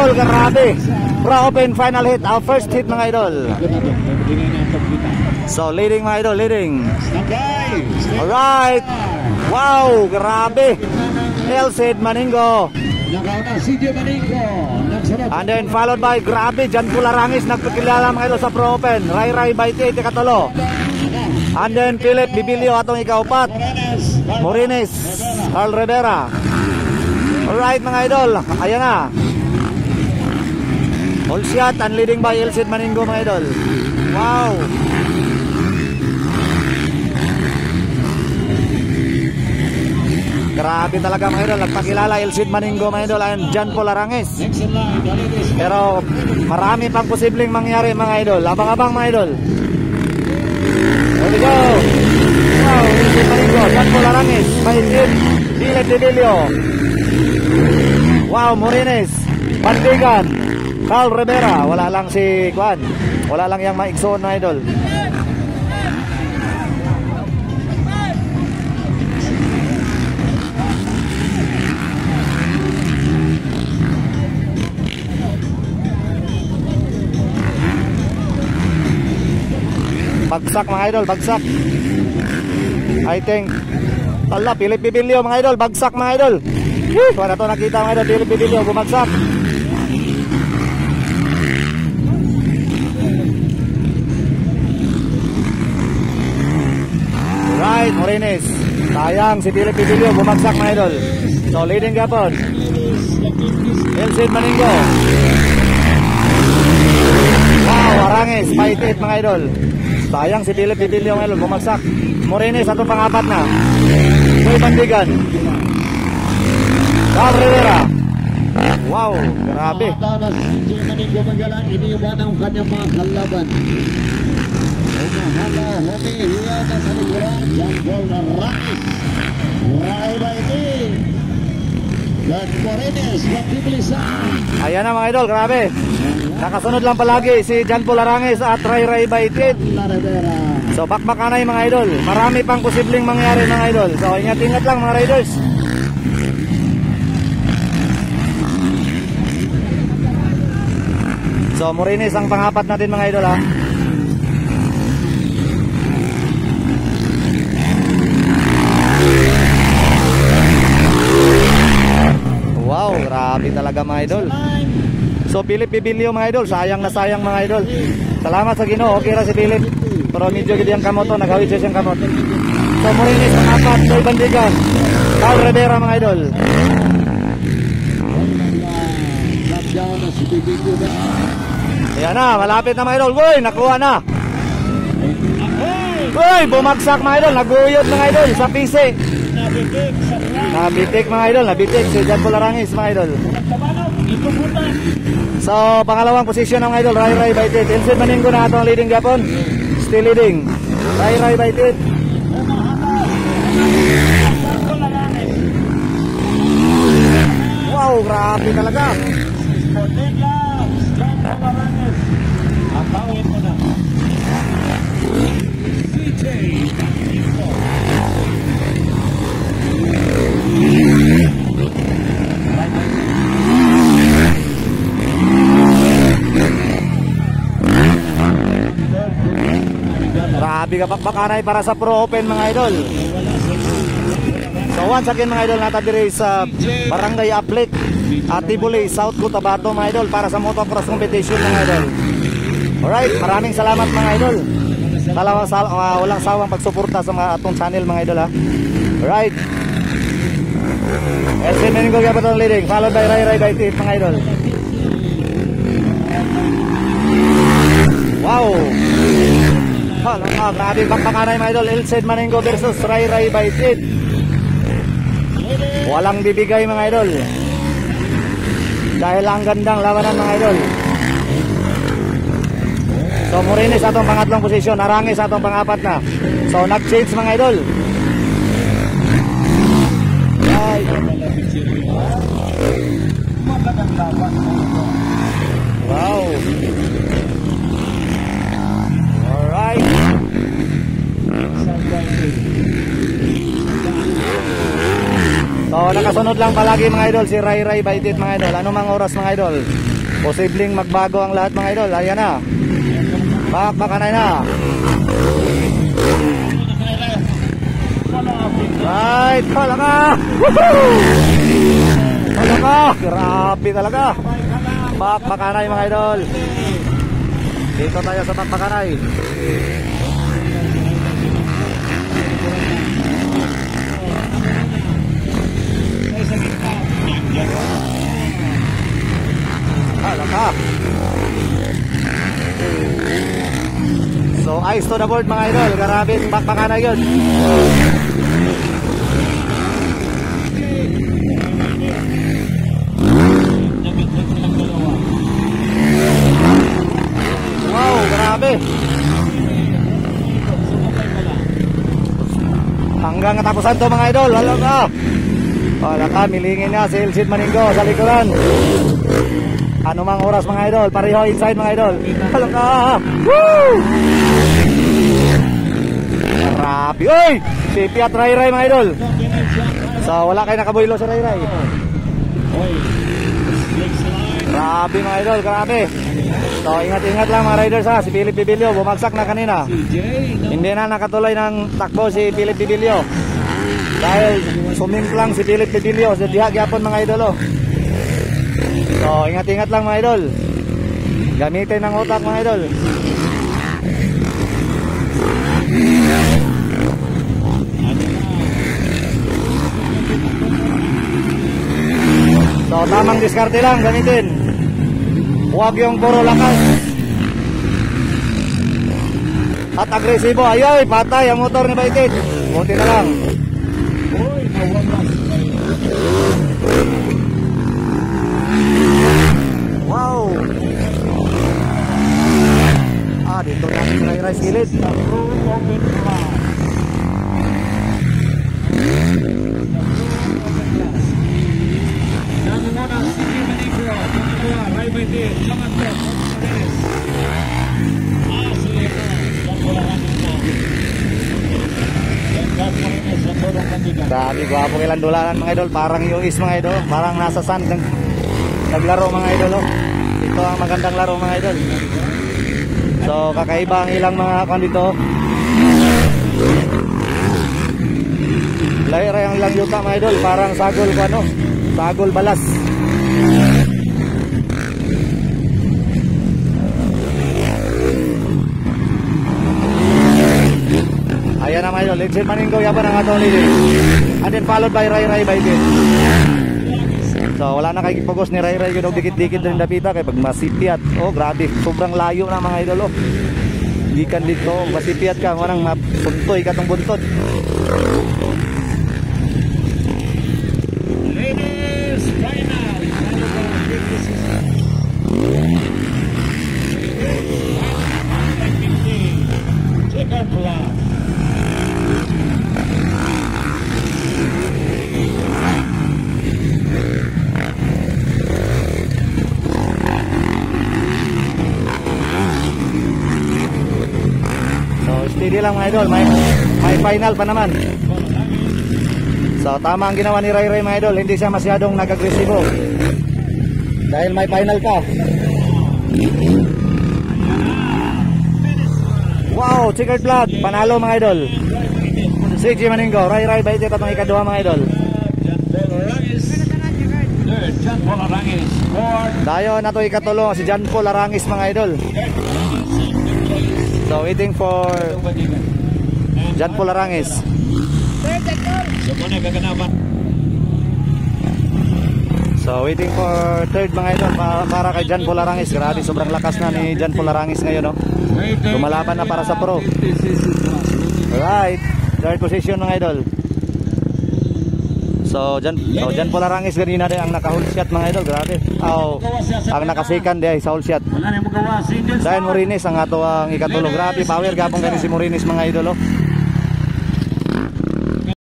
idol, grabe. Pro-open final hit, our first hit mga idol. So leading mga idol, leading. Alright. Wow, grabe. Elsid Maningo. And then followed by, grabe, Jan Pularangis nagpakilala mga idol sa Pro-open. Ray Ray Baiti, ikatulo. And then Philip Bibilio atong ikaupat. Morines, Carl Rivera. Alright mga idol, ayan na. All shot and leading by Elsid Maningo mga idol. Wow. Grabe talaga mga idol, nagpakilala Elsid Maningo mga idol and Jan Pularangis. Pero marami pang posibleng mangyari mga idol. Abang-abang mga idol. Here we go. Wow, Elsid Maningo, Jan Pularangis, Mahigit, Philip Bibilio. Wow, Morines, Pandigan, Carl Rivera. Wala lang si Juan. Wala lang yung maigsoon mga idol. Bagsak mga idol, bagsak. I think ala, Philip Bibilio mga idol, bagsak mga idol. Ito na to nakita mga idol, Philip Bibilio bumagsak. Right, Morines. Sayang si Philip Bibilio bumagsak mga idol. So leading gapon Elsid Maningo. Wow, Arangis, fight it mga idol. Sayang si Philip Bibilio mga idol, bumagsak. Morines atong pangapat na. Joy Pandigan. Carl Rivera. Wow, grabe. Ini yung ang kanyang mga kalaban. Umahala, humihiya na sa likuran. Yang gol na Rangis. Ray Baiti. Dan Morines, magbibilisan. Ayan na mga idol, grabe. Nakasunod lang palagi si Jan Pularangis at Ray Ray Baiti. So bakbak anay mga idol. Marami pang posibleng mangyari mga idol. So ingat-ingat lang mga riders. So Morines ang pangapat natin mga idol ha. Wow, grabe talaga mga idol. So Philip Bibilio mga idol, sayang na sayang mga idol. Salamat sa Ginoo, okay ra si Philip. Pero medyo gid ang kamot to, nagawid siya siyang kamot. So Morines ang apat, Joy Bandigan, Carl Rivera mga idol. Ayan na, malapit na mga idol. Uy, nakuha na. Uy, bumagsak mga idol, naguyod mga idol sa PC. Nabitik mga idol, nabitik si Jan Pularangis mga idol. So, pangalawang posisyon ng mga idol, Ray Ray Baiti. Elsid Maningo na atong leading gapon. Still leading. Ray Ray Baiti. Wow, grabe talaga. Grabe ka bakbakanay para sa Pro-open mga idol. So once again mga idol, nata diri sa Barangay Aplik at Tibuli, South Cotabato mga idol para sa motocross competition mga idol. Alright, maraming salamat mga idol. Walang sawang pagsuporta sa mga atong channel mga idol ha. Alright. Elsid Maningo gapon leading, followed by Ray Ray Baiti mga idol. Wow. Grabe bakbakanay mga idol, Elsid Maningo versus Ray Ray Baiti. Walang bibigay mga idol. Dahil ang gandang labanan mga idol. So Morines atong pangatlong posisyon, Arangis atong pangapat na. So nag-change mga idol. Ay. Wow. Alright. So nakasunod lang palagi mga idol si Ray Ray Baitit mga idol. Ano mang oras mga idol? Posibleng magbago ang lahat mga idol. Ayan na. Bakbakanay na. Right, palaka. Palaka. Grabe talaga. Bakbakanay mga idol. Dito tayo sa bakbakanay. Palaka. So ice to the board mga idol. Grabe bakbakanay yun. Wow, grabe. Hanggang katapusan to mga idol. Wala ka, milingin na si Elsid Maninggo sa likuran. Ano mang oras mga idol, pareho inside mga idol. Wala ka. Woo! Grabe. Uy! Pipi at Ray Ray mga idol. So wala kayo nakabuylo sa Ray Ray. Grabe mga idol, grabe. So ingat-ingat lang mga riders ha. Si Philip Bibilio bumagsak na kanina. Hindi na nakatuloy ng takbo si Philip Bibilio dahil sumimplang si Philip Bibilio sa diha gyapon mga idol. So ingat-ingat lang mga idol. Gamitin ng utak mga idol. So tamang diskarte lang gamitin. Huwag yung puro lakas at agresibo. Ay, patay ang motor ni Baitit. Buti na lang. Wow. Dito na si Ray Ray silid. Grabe, gwapo kailan dolaran mga idol. Parang US mga idol. Parang nasa sand naglaro mga idol. Ito ang magandang laro mga idol. So kakaiba ang ilang mga kon dito. Layray ang ilang yuta mga idol. Parang sagol ko ano. Sagol balas. Ayan na mga idol, Elsid Maninggo yapan ang atong leader. And then followed by Ray Ray Baitit. So wala na kay pagos ni Ray Ray gud dikit-dikit din dapita kay pag masipiat. Oh grabe, sobrang layo na mga idol. Gikan dito, masipiat ka manang mapuntoy katong buntot. Ladies, final. Chicken block. Steady lang mga idol, may final pa naman. So tama ang ginawa ni Ray Ray mga idol, hindi siya masyadong nag-agresibo dahil may final pa. Wow, checkered flag, panalo mga idol. CG Maninggo, Ray Ray Baitit at ang ikaduha mga idol. Dayo na to ikatulo si John Paul Arangis mga idol. So waiting for John Paul Arangis. So waiting for third mga idol para kay John Paul Arangis. Grabe sobrang lakas na ni John Paul Arangis ngayon no. Lumalaban na para sa pro. Right, third position mga idol. So John Paul Arangis ganina din ang naka-hold shot mga idol. Grabe. Ang naka-second din sa hold shot. Dahil Morinis ang ato ang ikatulong. Grabe power gapong ganin si Morinis mga idol.